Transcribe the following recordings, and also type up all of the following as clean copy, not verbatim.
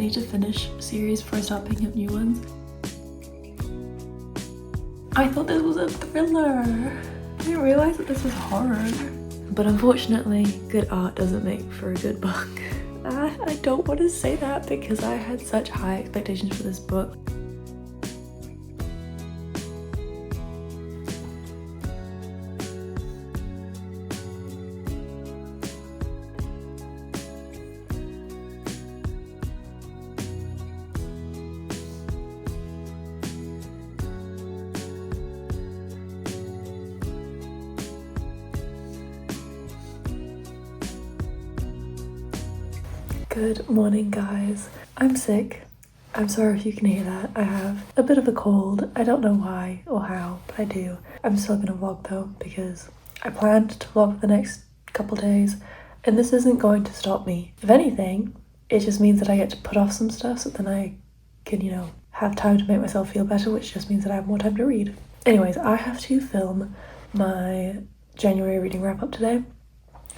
need to finish series before I start picking up new ones. I thought this was a thriller. I didn't realise that this was horror. But unfortunately, good art doesn't make for a good book. I don't want to say that because I had such high expectations for this book. Good morning, guys. I'm sick. I'm sorry if you can hear that. I have a bit of a cold. I don't know why or how, but I do. I'm still gonna vlog though because I planned to vlog the next couple days and this isn't going to stop me. If anything, it just means that I get to put off some stuff so then I can, have time to make myself feel better, which just means that I have more time to read. Anyways, I have to film my January reading wrap up today.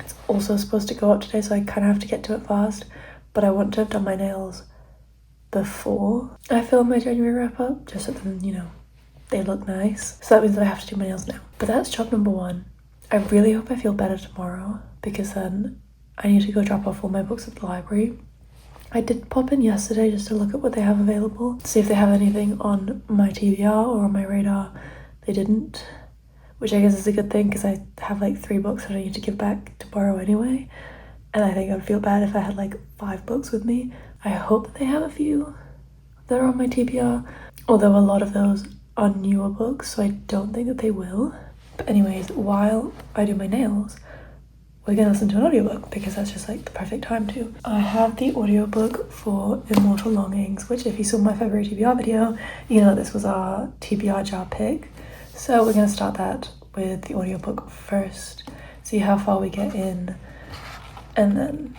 It's also supposed to go up today, so I kind of have to get to it fast. But I want to have done my nails before I film my January wrap up, just so then, they look nice. So that means that I have to do my nails now. But that's job number one. I really hope I feel better tomorrow because then I need to go drop off all my books at the library. I did pop in yesterday just to look at what they have available, see if they have anything on my TBR or on my radar. They didn't, which I guess is a good thing because I have like 3 books that I need to give back to borrow anyway. And I think I'd feel bad if I had like 5 books with me. I hope that they have a few that are on my TBR, although a lot of those are newer books, so I don't think that they will. But anyways, while I do my nails, we're gonna listen to an audiobook because that's just like the perfect time to. I have the audiobook for Immortal Longings, which if you saw my February TBR video, you know this was our TBR jar pick. So we're gonna start that with the audiobook first, see how far we get in, and then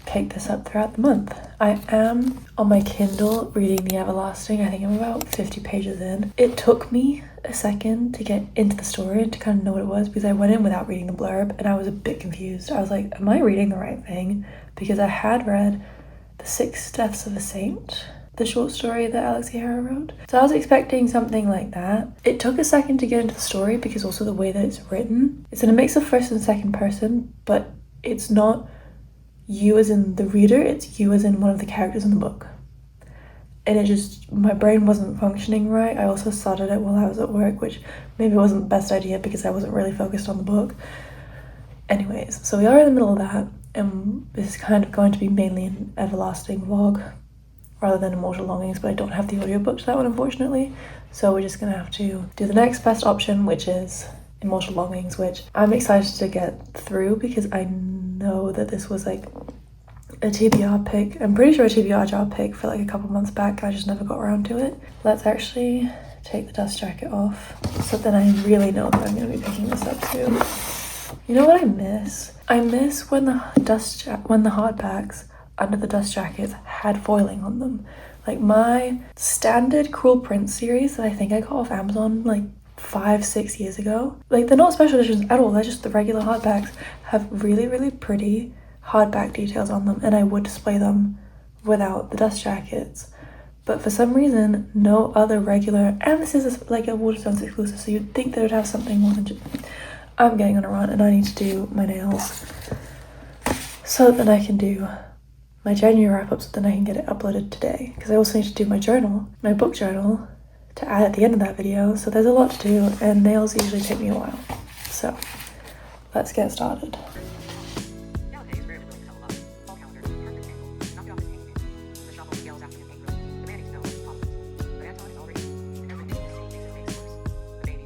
pick this up throughout the month. I am on my Kindle reading The Everlasting. I think I'm about 50 pages in. It took me a second to get into the story and to kind of know what it was because I went in without reading the blurb and I was a bit confused. I was like, am I reading the right thing? Because I had read The 6 Deaths of a Saint, the short story that Alex O'Hara wrote. So I was expecting something like that. It took a second to get into the story because also the way that it's written, it's in a mix of first and second person, but it's not you as in the reader, it's you as in one of the characters in the book. And it just, my brain wasn't functioning right. I also started it while I was at work, which maybe wasn't the best idea because I wasn't really focused on the book. Anyways, so we are in the middle of that, and this is kind of going to be mainly an Everlasting vlog rather than Immortal Longings, but I don't have the audiobook to that one, unfortunately. So we're just gonna have to do the next best option, which is Immortal Longings, which I'm excited to get through because I know that this was like a TBR pick. I'm pretty sure a TBR jar pick for like a couple months back. I just never got around to it. Let's actually take the dust jacket off so then I really know that I'm going to be picking this up soon. You know what I miss? I miss when the hardbacks under the dust jackets had foiling on them. Like my standard Cruel Prince series that I think I got off Amazon like 5-6 years ago. Like they're not special editions at all, they're just the regular hardbacks, have really, really pretty hardback details on them, and I would display them without the dust jackets. But for some reason, no other regular, and this is like a Waterstones exclusive, so you'd think they would have something more than just... I'm getting on a run and I need to do my nails so that I can do my January wrap up so then I can get it uploaded today. Because I also need to do my journal, my book journal, to add at the end of that video. So there's a lot to do and nails usually take me a while. So let's get started.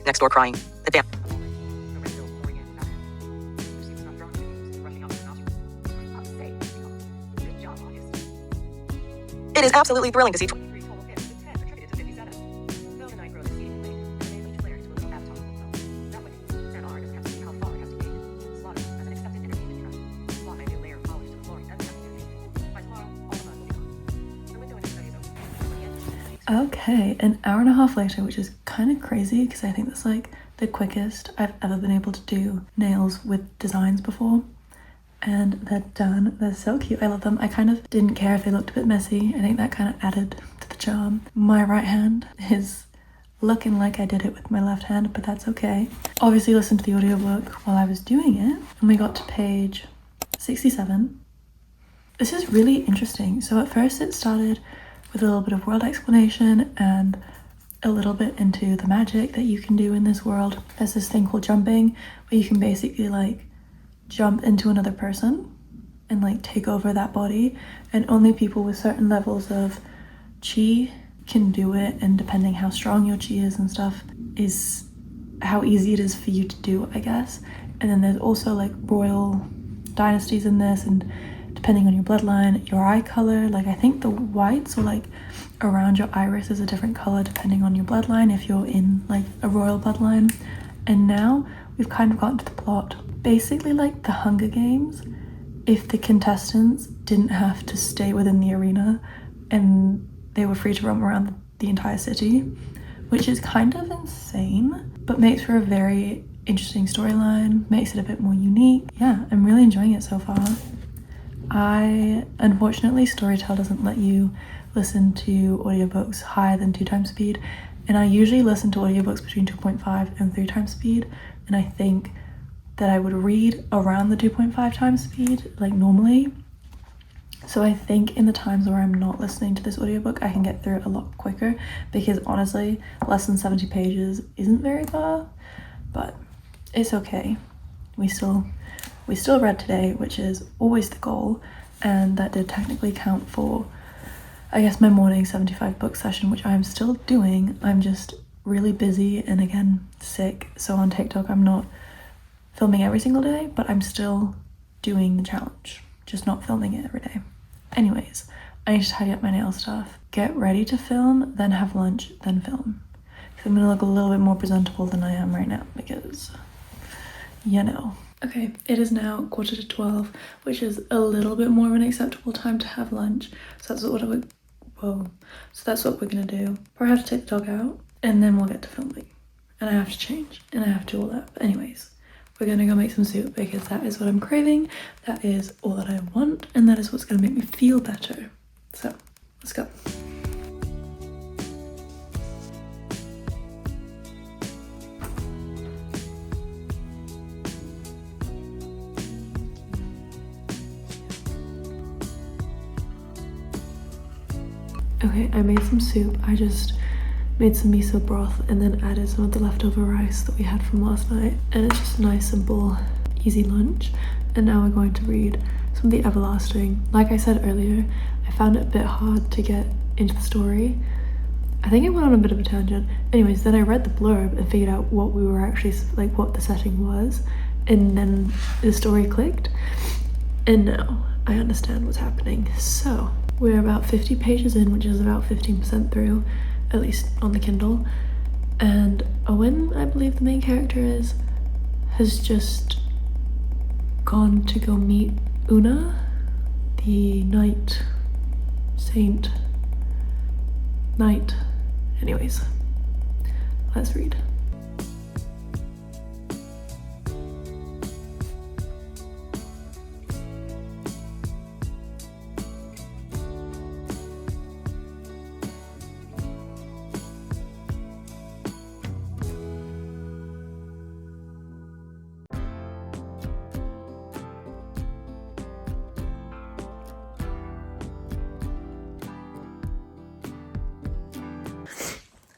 Next door crying. The damn. It is absolutely thrilling to see. Okay, an hour and a half later, which is kind of crazy because I think that's like the quickest I've ever been able to do nails with designs before. and they're done. They're so cute. I love them. I kind of didn't care if they looked a bit messy. I think that kind of added to the charm. My right hand is looking like I did it with my left hand, but that's okay. Obviously listened to the audiobook while I was doing it, and we got to page 67. This is really interesting. So at first it started with a little bit of world explanation and a little bit into the magic that you can do in this world. There's this thing called jumping, where you can basically like jump into another person and like take over that body, and only people with certain levels of chi can do it, and depending how strong your chi is and stuff is how easy it is for you to do, I guess. And then there's also like royal dynasties in this, and depending on your bloodline, your eye color, like I think the whites or like around your iris is a different color depending on your bloodline if you're in like a royal bloodline. And now we've kind of gotten to the plot. Basically like the Hunger Games, if the contestants didn't have to stay within the arena and they were free to roam around the entire city, which is kind of insane, but makes for a very interesting storyline, makes it a bit more unique. Yeah, I'm really enjoying it so far. Unfortunately, Storytel doesn't let you listen to audiobooks higher than 2 times speed, and I usually listen to audiobooks between 2.5 and 3 times speed, and I think that I would read around the 2.5 times speed like normally. So I think in the times where I'm not listening to this audiobook, I can get through it a lot quicker, because honestly, less than 70 pages isn't very far, but it's okay. We still read today, which is always the goal, and that did technically count for, I guess, my morning 75 book session, which I'm still doing. I'm just really busy and again sick, so on TikTok I'm not filming every single day, but I'm still doing the challenge, just not filming it every day. Anyways, I need to tidy up my nail stuff, get ready to film, then have lunch, then film. I'm gonna look a little bit more presentable than I am right now, because you know. Okay, it is now 11:45, which is a little bit more of an acceptable time to have lunch. So that's what we're gonna do. Probably have to take the dog out, and then we'll get to filming. And I have to change, and I have to do all that. But anyways, we're gonna go make some soup, because that is what I'm craving. That is all that I want, and that is what's gonna make me feel better. So, let's go. Okay, I made some soup. I just made some miso broth and then added some of the leftover rice that we had from last night. And it's just a nice, simple, easy lunch. And now we're going to read some of the Everlasting. Like I said earlier, I found it a bit hard to get into the story. I think I went on a bit of a tangent. Anyways, then I read the blurb and figured out what we were actually, like what the setting was. And then the story clicked. And now I understand what's happening. So we're about 50 pages in, which is about 15% through, at least on the Kindle. And Owen, I believe the main character is, has just gone to go meet Una, the knight. Anyways, let's read.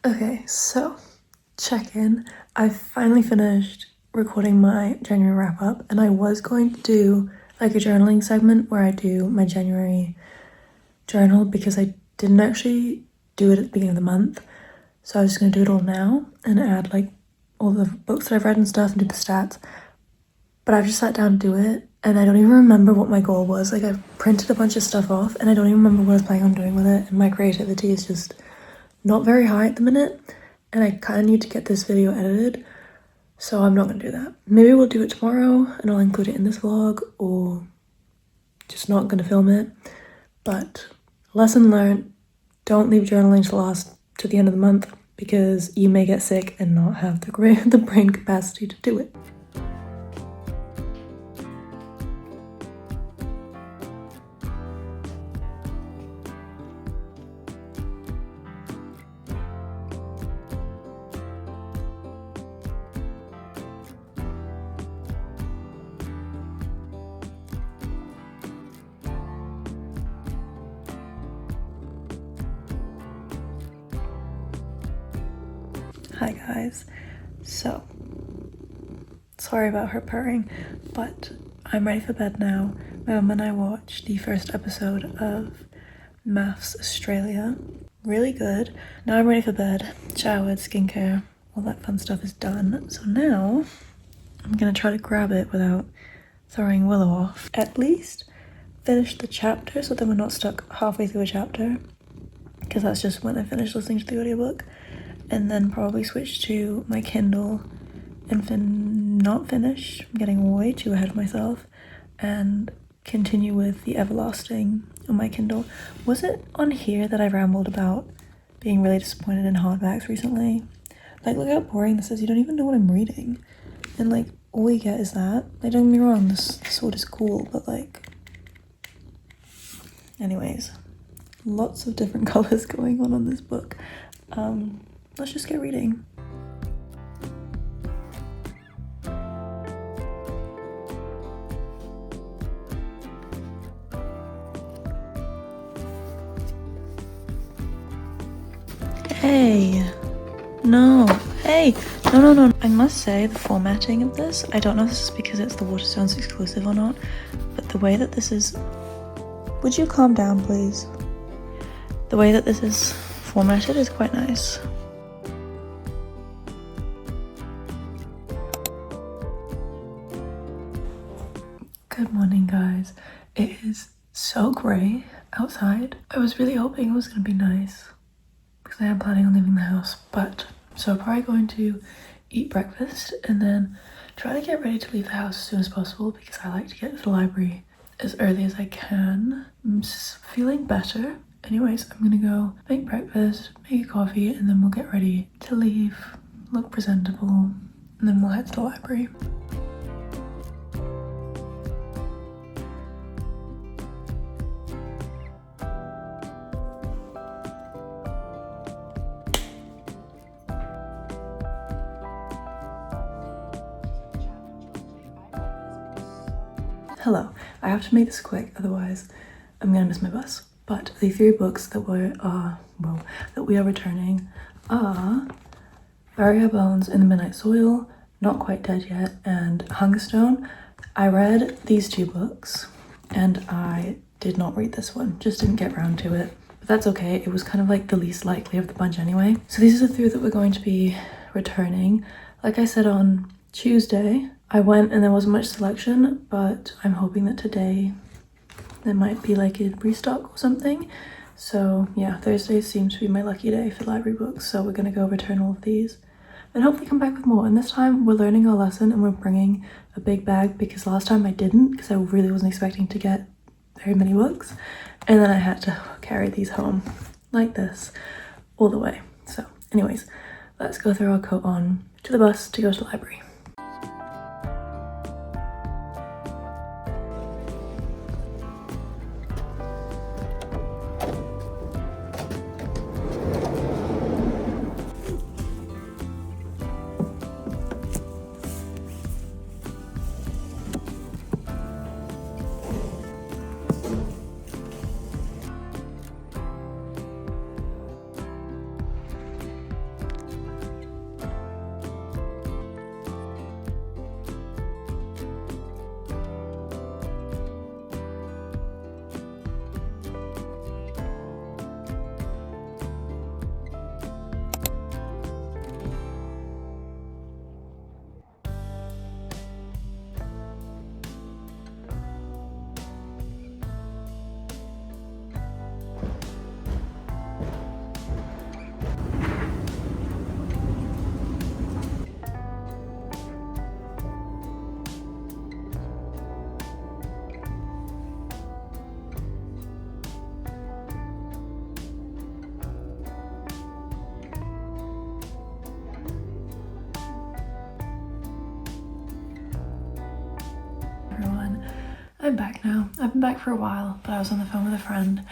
Okay, so check in. I finally finished recording my January wrap up, and I was going to do like a journaling segment where I do my January journal, because I didn't actually do it at the beginning of the month. So I was just gonna do it all now and add like all the books that I've read and stuff and do the stats. But I've just sat down to do it, and I don't even remember what my goal was. Like, I've printed a bunch of stuff off and I don't even remember what I was planning on doing with it, and my creativity is just not very high at the minute, and I kind of need to get this video edited, so I'm not gonna do that. Maybe we'll do it tomorrow and I'll include it in this vlog, or just not gonna film it. But lesson learned, don't leave journaling to the end of the month, because you may get sick and not have the brain capacity to do it. Hi guys. So, sorry about her purring, but I'm ready for bed now. My mum and I watched the first episode of Maths Australia. Really good. Now I'm ready for bed. Showered, skincare, all that fun stuff is done. So now I'm gonna try to grab it without throwing Willow off. At least finish the chapter so then we're not stuck halfway through a chapter, because that's just when I finish listening to the audiobook. And then probably switch to my Kindle and not finish, I'm getting way too ahead of myself, and continue with the Everlasting on my Kindle. Was it on here that I rambled about being really disappointed in hardbacks recently? Like, look how boring this is. You don't even know what I'm reading, and like all you get is that. Like, don't get me wrong, this sword is cool, but like, anyways, lots of different colors going on this book. Let's just get reading. Hey, no, hey, no. I must say the formatting of this, I don't know if this is because it's the Waterstones exclusive or not, but the way that this is, would you calm down please? The way that this is formatted is quite nice. Good morning guys. It is so grey outside. I was really hoping it was going to be nice because I am planning on leaving the house, but so I'm probably going to eat breakfast and then try to get ready to leave the house as soon as possible because I like to get to the library as early as I can. I'm just feeling better. Anyways, I'm gonna go make breakfast, make a coffee, and then we'll get ready to leave, look presentable, and then we'll head to the library. Hello, I have to make this quick, otherwise I'm gonna miss my bus. But the 3 books that we are returning are Bury Our Bones in the Midnight Soil, Not Quite Dead Yet, and Hungerstone. I read these 2 books and I did not read this one, just didn't get around to it. But that's okay, it was kind of like the least likely of the bunch anyway. So these are the 3 that we're going to be returning. Like I said on Tuesday, I went and there wasn't much selection, but I'm hoping that today there might be like a restock or something. So yeah, Thursday seems to be my lucky day for library books, so we're gonna go return all of these and hopefully come back with more. And this time we're learning our lesson and we're bringing a big bag, because last time I didn't, because I really wasn't expecting to get very many books, and then I had to carry these home like this all the way. So anyways, let's go throw our coat on to the bus to go to the library. I'm back now. I've been back for a while, but I was on the phone with a friend.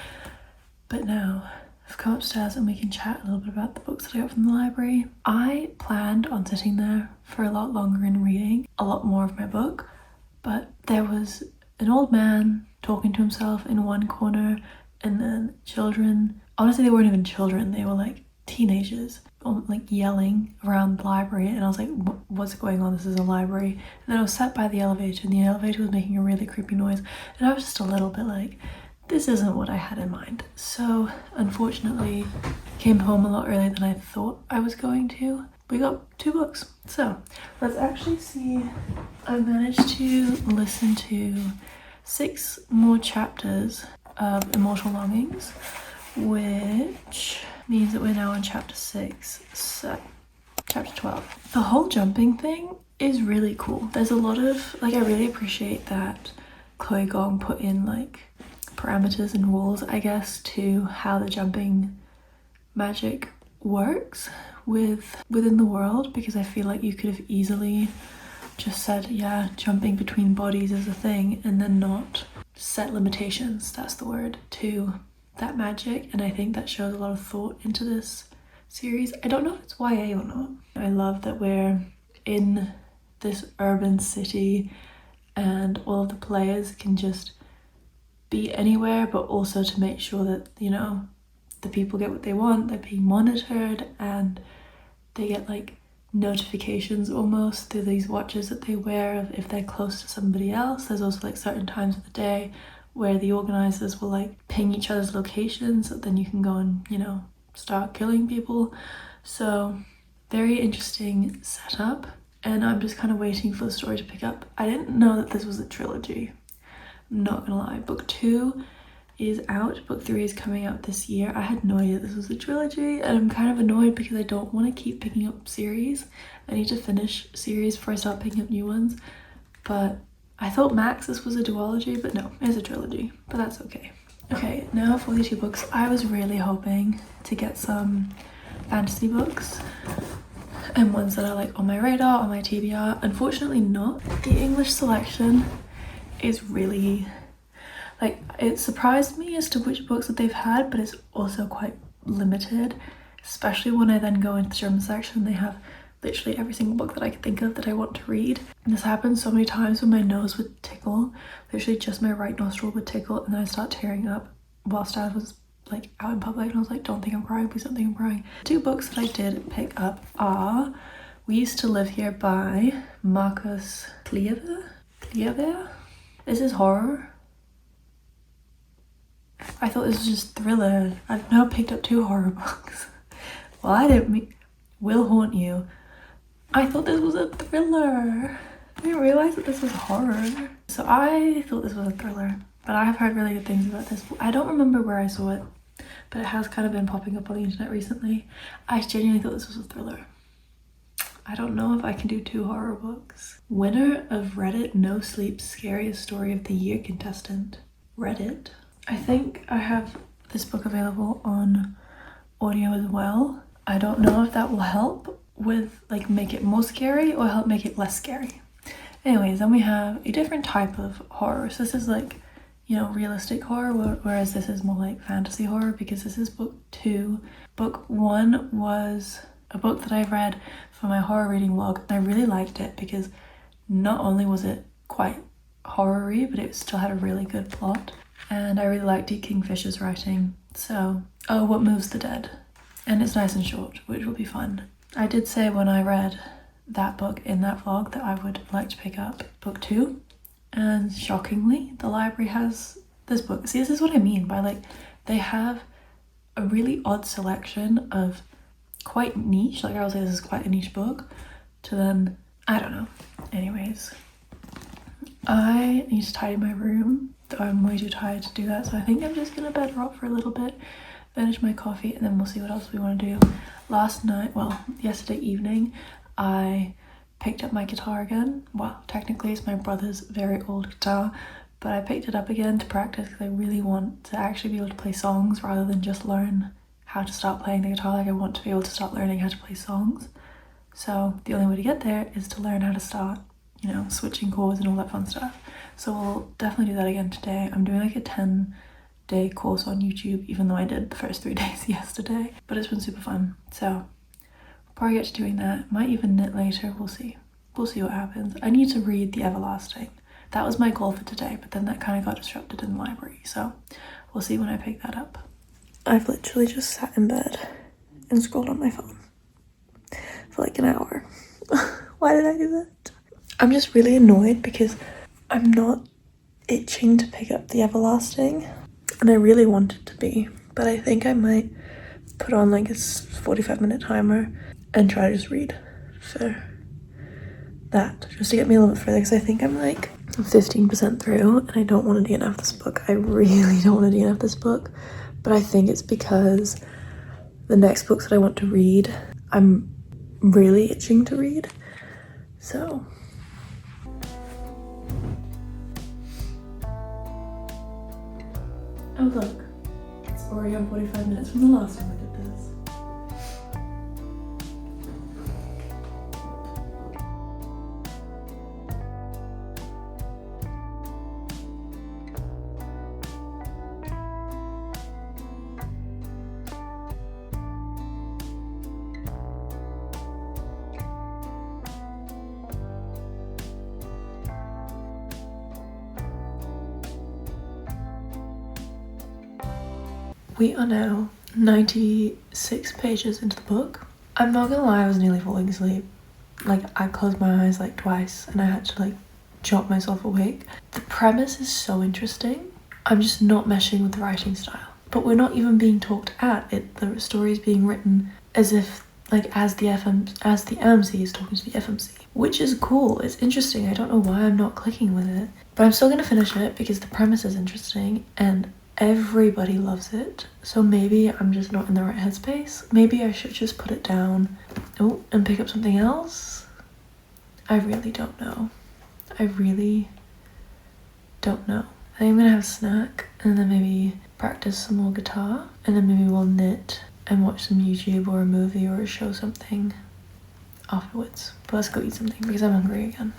But now I've come upstairs and we can chat a little bit about the books that I got from the library. I planned on sitting there for a lot longer and reading a lot more of my book, but there was an old man talking to himself in one corner, and then children. Honestly, they weren't even children. They were like teenagers like yelling around the library, and I was like, what's going on? This is a library. And then I was sat by the elevator, and the elevator was making a really creepy noise, and I was just a little bit like, this isn't what I had in mind. So unfortunately came home a lot earlier than I thought I was going to. We got 2 books. So let's actually see. I managed to listen to 6 more chapters of Immortal Longings, which means that we're now on chapter 6. So chapter 12. The whole jumping thing is really cool. There's a lot of, like, I really appreciate that Chloe Gong put in like parameters and rules, I guess, to how the jumping magic works within the world, because I feel like you could have easily just said, yeah, jumping between bodies is a thing, and then not set limitations, that's the word, to that magic. And I think that shows a lot of thought into this series. I don't know if it's YA or not. I love that we're in this urban city and all of the players can just be anywhere, but also to make sure that, you know, the people get what they want, they're being monitored, and they get like notifications almost through these watches that they wear of if they're close to somebody else. There's also like certain times of the day where the organizers will like ping each other's locations, so then you can go and, you know, start killing people. So very interesting setup, and I'm just kind of waiting for the story to pick up. I didn't know that this was a trilogy, I'm not gonna lie. Book 2 is out, book 3 is coming out this year. I had no idea this was a trilogy, and I'm kind of annoyed because I don't want to keep picking up series. I need to finish series before I start picking up new ones. But I thought max this was a duology, but no, it's a trilogy, but that's okay. Okay, now for these 2 books. I was really hoping to get some fantasy books and ones that are like on my radar, on my TBR. Unfortunately not. The English selection is really, like, it surprised me as to which books that they've had, but it's also quite limited, especially when I then go into the German section. They have literally every single book that I could think of that I want to read. And this happened so many times when my nose would tickle, literally just my right nostril would tickle, and then I'd start tearing up whilst I was like out in public, and I was like, don't think I'm crying, please don't think I'm crying. 2 books that I did pick up are We Used to Live Here by Marcus Klever. This is horror. I thought this was just thriller. I've now picked up 2 horror books. Well, I didn't mean Will Haunt You. I thought this was a thriller. I didn't realize that this was horror. So I thought this was a thriller, but I have heard really good things about this. I don't remember where I saw it, but it has kind of been popping up on the internet recently. I genuinely thought this was a thriller. I don't know if I can do 2 horror books. Winner of Reddit No Sleep Scariest Story of the Year contestant. Reddit. I think I have this book available on audio as well. I don't know if that will help with like make it more scary or help make it less scary. Anyways, then we have a different type of horror. So this is like, you know, realistic horror, whereas this is more like fantasy horror, because this is book 2. Book 1 was a book that I read for my horror reading vlog, and I really liked it because not only was it quite horror-y, but it still had a really good plot, and I really liked D. Kingfisher's writing. So, oh, What Moves the Dead, and it's nice and short, which will be fun. I did say when I read that book in that vlog that I would like to pick up book 2, and shockingly the library has this book. See, this is what I mean by like they have a really odd selection of quite niche, like I would say this is quite a niche book, to then, I don't know. Anyways, I need to tidy my room, though I'm way too tired to do that, so I think I'm just gonna bed rock for a little bit, finish my coffee, and then we'll see what else we want to do. Last night, well, yesterday evening, I picked up my guitar again. Well, technically it's my brother's very old guitar, but I picked it up again to practice because I really want to actually be able to play songs rather than just learn how to start playing the guitar. Like, I want to be able to start learning how to play songs. So the only way to get there is to learn how to start, you know, switching chords and all that fun stuff. So we'll definitely do that again today. I'm doing like a 10-day course on YouTube, even though I did the first 3 days yesterday, but it's been super fun. So we'll probably get to doing that. Might even knit later, we'll see. We'll see what happens. I need to read The Everlasting. That was my goal for today, but then that kind of got disrupted in the library. So we'll see when I pick that up. I've literally just sat in bed and scrolled on my phone for like an hour. Why did I do that? I'm just really annoyed because I'm not itching to pick up The Everlasting, and I really wanted to be, but I think I might put on like a 45-minute timer and try to just read for that, just to get me a little bit further, because I think I'm like 15% through and I don't want to DNF this book. I really don't want to DNF this book, but I think it's because the next books that I want to read, I'm really itching to read. So oh look, it's already on 45 minutes from the last time I did this. We are now 96 pages into the book. I'm not gonna lie, I was nearly falling asleep. Like, I closed my eyes like twice and I had to like chop myself awake. The premise is so interesting. I'm just not meshing with the writing style. But we're not even being talked at it. The story is being written as if like as the MMC is talking to the FMC, which is cool. It's interesting. I don't know why I'm not clicking with it, but I'm still gonna finish it because the premise is interesting and everybody loves it. So maybe I'm just not in the right headspace. Maybe I should just put it down and pick up something else. I really don't know. I really don't know. I think I'm gonna have a snack and then maybe practice some more guitar, and then maybe we'll knit and watch some YouTube or a movie or a show, something afterwards. But let's go eat something because I'm hungry again.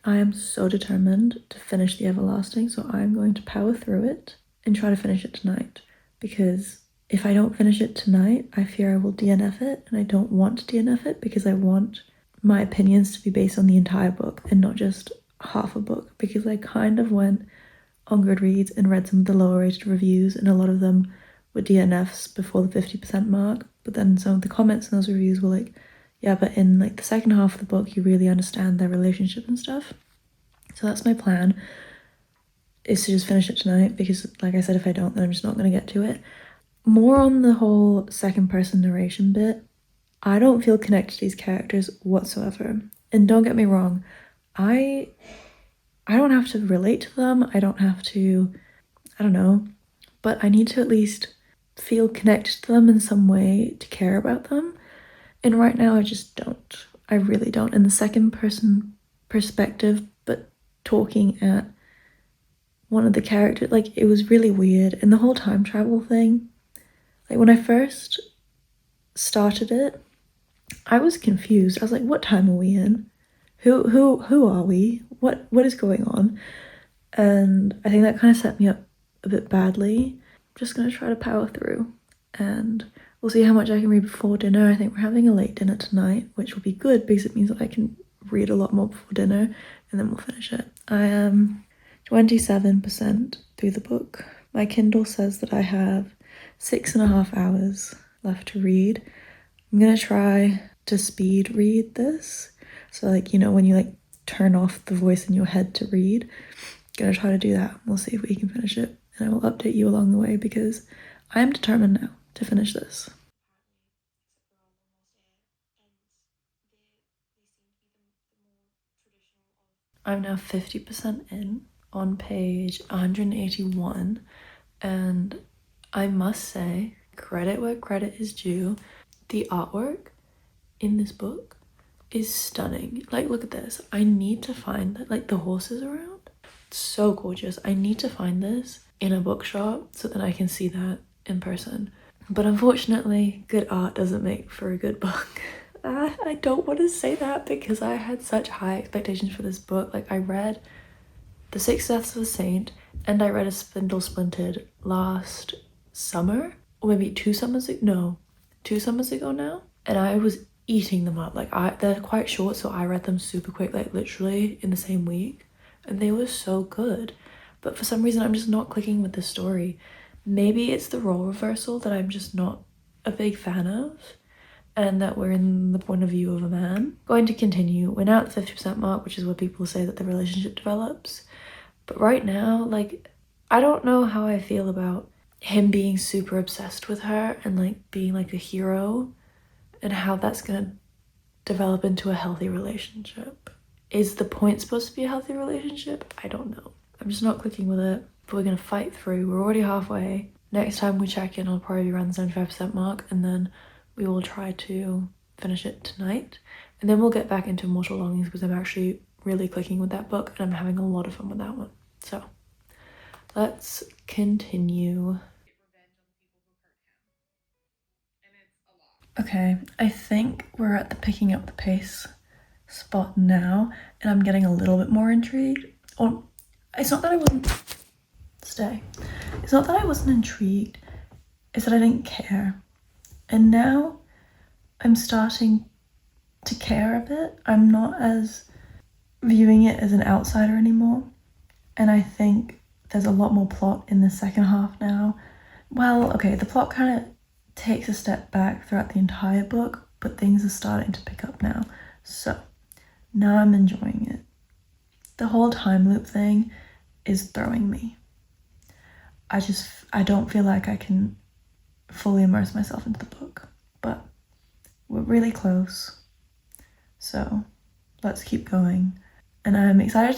I am so determined to finish The Everlasting, so I'm going to power through it and try to finish it tonight, because if I don't finish it tonight, I fear I will DNF it, and I don't want to DNF it because I want my opinions to be based on the entire book and not just half a book, because I kind of went on Goodreads and read some of the lower rated reviews, and a lot of them were DNFs before the 50% mark, but then some of the comments in those reviews were like, yeah, but in like the second half of the book you really understand their relationship and stuff. So that's my plan, is to just finish it tonight, because like I said, if I don't, then I'm just not going to get to it. More on the whole second person narration bit, I don't feel connected to these characters whatsoever. And don't get me wrong, I don't have to relate to them, I don't have to, I don't know, but I need to at least feel connected to them in some way to care about them. And right now I just don't. I really don't. In the second person perspective, but talking at one of the characters, like, it was really weird. And the whole time travel thing, like when I first started it, I was confused. I was like, what time are we in? Who are we? What is going on? And I think that kind of set me up a bit badly. I'm just gonna try to power through, and we'll see how much I can read before dinner. I think we're having a late dinner tonight, which will be good because it means that I can read a lot more before dinner, and then we'll finish it. I am 27% through the book. My Kindle says that I have 6.5 hours left to read. I'm gonna try to speed read this. So like, you know, when you like turn off the voice in your head to read, gonna try to do that. We'll see if we can finish it, and I will update you along the way because I am determined now to finish this. I'm now 50% in on page 181, and I must say, credit where credit is due, the artwork in this book is stunning. Like, look at this. I need to find that, like, the horses around. It's so gorgeous. I need to find this in a bookshop so that I can see that in person. But unfortunately, good art doesn't make for a good book. I don't want to say that because I had such high expectations for this book. Like, I read The Six Deaths of a Saint and I read A Spindle Splintered last summer, or maybe 2 summers ago. No, 2 summers ago now. And I was eating them up. Like, they're quite short, so I read them super quick, like literally in the same week. And they were so good. But for some reason, I'm just not clicking with the story. Maybe it's the role reversal that I'm just not a big fan of, and that we're in the point of view of a man. Going to continue. We're now at the 50% mark, which is where people say that the relationship develops. But right now, like, I don't know how I feel about him being super obsessed with her and like being like a hero, and how that's gonna develop into a healthy relationship. Is the point supposed to be a healthy relationship? I don't know. I'm just not clicking with it, but we're gonna fight through. We're already halfway. Next time we check in, I'll probably be around the 75% mark, and then we will try to finish it tonight. And then we'll get back into Immortal Longings because I'm actually really clicking with that book and I'm having a lot of fun with that one. So let's continue. Okay, I think we're at the picking up the pace spot now, and I'm getting a little bit more intrigued. Or it's not that I wasn't It's not that I wasn't intrigued, it's that I didn't care. And now I'm starting to care a bit. I'm not as viewing it as an outsider anymore. And I think there's a lot more plot in the second half now. Well, okay, the plot kind of takes a step back throughout the entire book, but things are starting to pick up now. So now I'm enjoying it. The whole time loop thing is throwing me. I don't feel like I can fully immerse myself into the book, but we're really close. So let's keep going. And I'm excited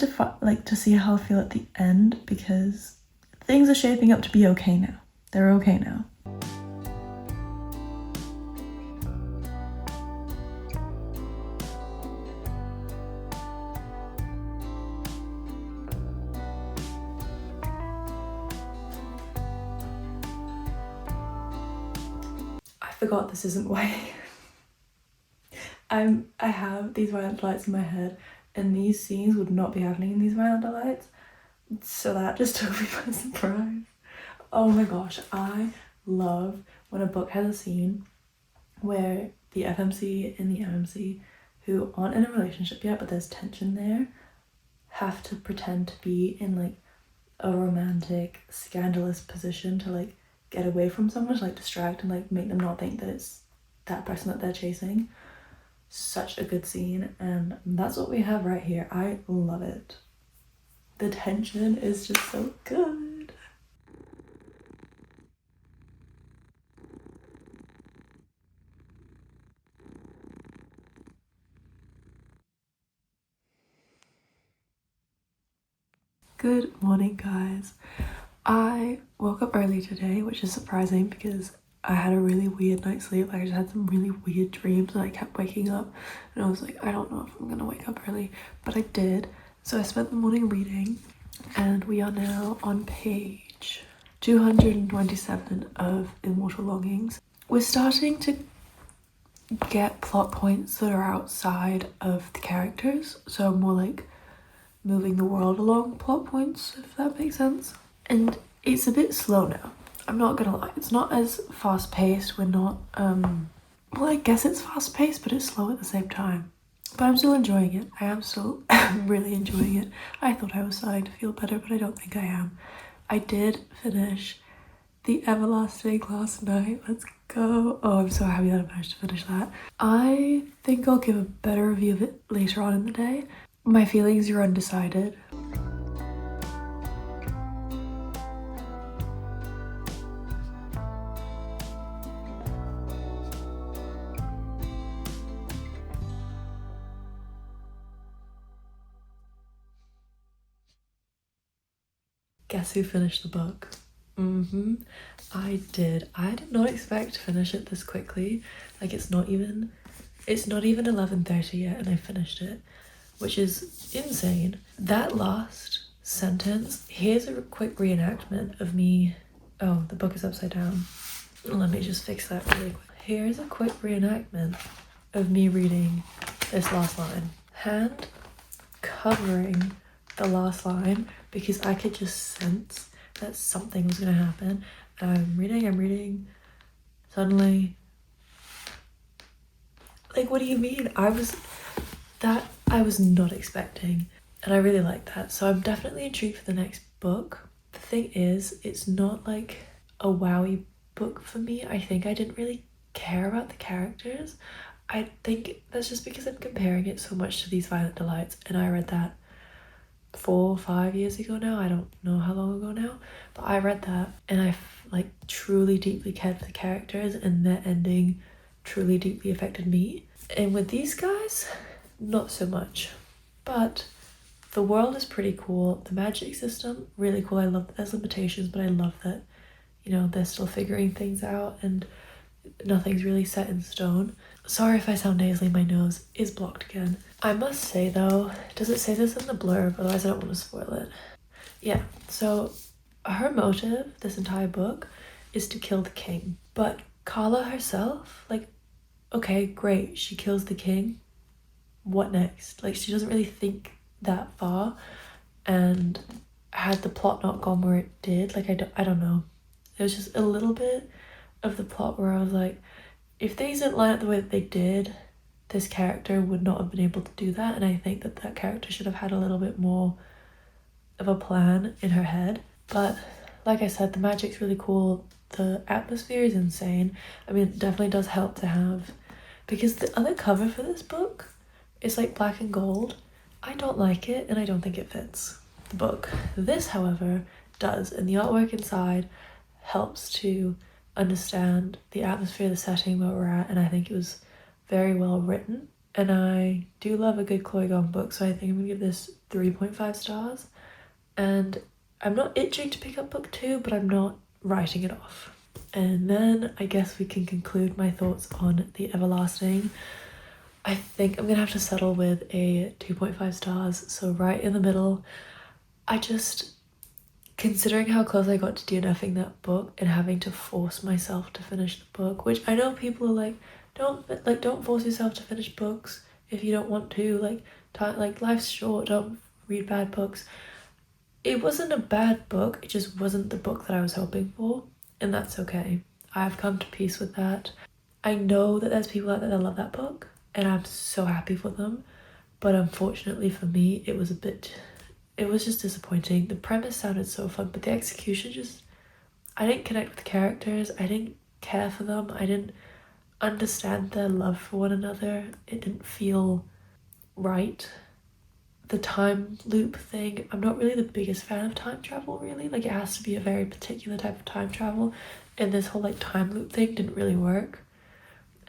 to see how I feel at the end, because things are shaping up to be okay now. They're okay now. I forgot this isn't why. I have these violent lights in my head, and these scenes would not be happening in these violent lights. So that just took me by surprise. Oh my gosh, I love when a book has a scene where the FMC and the MMC, who aren't in a relationship yet but there's tension there, have to pretend to be in like a romantic, scandalous position to like get away from someone, to like distract and like make them not think that it's that person that they're chasing. Such a good scene, and that's what we have right here. I love it. The tension is just so good. Good morning, guys. I woke up early today, which is surprising because I had a really weird night's sleep. Like, I just had some really weird dreams and I kept waking up, and I was like, I don't know if I'm gonna wake up early, but I did. So I spent the morning reading, and we are now on page 227 of Immortal Longings. We're starting to get plot points that are outside of the characters, so more like moving the world along plot points, if that makes sense. And it's a bit slow now, I'm not gonna lie. It's not as fast paced. We're not well, I guess it's fast paced, but it's slow at the same time. But I'm still enjoying it. I am still really enjoying it. I thought I was starting to feel better, but I don't think I am. I did finish The Everlasting last night. Let's go. Oh, I'm so happy that I managed to finish that. I think I'll give a better review of it later on in the day. My feelings are undecided. Guess who finished the book? I did. I did not expect to finish it this quickly. Like, it's not even 11:30 yet and I finished it, which is insane. That last sentence, here's a quick reenactment of me. Oh, the book is upside down. Let me just fix that really quick. Here's a quick reenactment of me reading this last line. Hand covering the last line because I could just sense that something was gonna happen. And I'm reading. Suddenly, like, what do you mean? I was not expecting, and I really like that. So I'm definitely intrigued for the next book. The thing is, it's not like a wowie book for me. I think I didn't really care about the characters. I think that's just because I'm comparing it so much to These Violent Delights, and I read that 4 or 5 years ago now. I don't know how long ago now, but I read that and I like truly deeply cared for the characters, and their ending truly deeply affected me. And with these guys, not so much. But the world is pretty cool. The magic system, really cool. I love that there's limitations, but I love that, you know, they're still figuring things out and nothing's really set in stone. Sorry if I sound nasally, my nose is blocked again. I must say though, does it say this in the blurb? Otherwise I don't want to spoil it. Yeah, so her motive this entire book is to kill the king. But Carla herself, like, okay, great, she kills the king. What next? Like, she doesn't really think that far. And had the plot not gone where it did, like, I don't know. There was just a little bit of the plot where I was like, if things didn't line up the way that they did, this character would not have been able to do that. And I think that that character should have had a little bit more of a plan in her head. But like I said, the magic's really cool. The atmosphere is insane. I mean, it definitely does help to have, because the other cover for this book is like black and gold. I don't like it, and I don't think it fits the book. This, however, does, and the artwork inside helps to understand the atmosphere, the setting where we're at, and I think it was very well written. And I do love a good Chloe Gong book, so I think I'm gonna give this 3.5 stars. And I'm not itching to pick up book 2, but I'm not writing it off. And then I guess we can conclude my thoughts on The Everlasting. I think I'm gonna have to settle with a 2.5 stars, so right in the middle. I just, considering how close I got to DNFing that book and having to force myself to finish the book, which I know people are like, don't force yourself to finish books if you don't want to, like life's short, don't read bad books. It wasn't a bad book, it just wasn't the book that I was hoping for, and that's okay. I've come to peace with that. I know that there's people out there that love that book, and I'm so happy for them, but unfortunately for me, it was just disappointing. The premise sounded so fun, but the execution just, I didn't connect with the characters, I didn't care for them, I didn't understand their love for one another, it didn't feel right. The time loop thing, I'm not really the biggest fan of time travel, really. Like, it has to be a very particular type of time travel, and this whole like time loop thing didn't really work.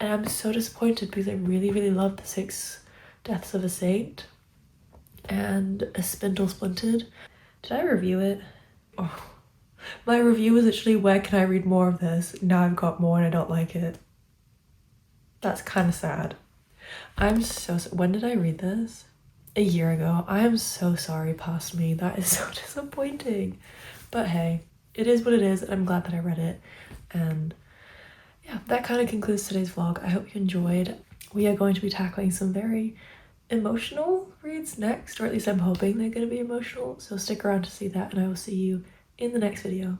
And I'm so disappointed because I really, really love The 6 Deaths of a Saint and A Spindle Splintered. Did I review it? Oh, my review was literally, where can I read more of this? Now I've got more and I don't like it. That's kind of sad. I'm so, when did I read this? A year ago. I am so sorry, past me. That is so disappointing. But hey, it is what it is, and I'm glad that I read it. And yeah, that kind of concludes today's vlog. I hope you enjoyed. We are going to be tackling some very emotional reads next, or at least I'm hoping they're going to be emotional. So stick around to see that, and I will see you in the next video.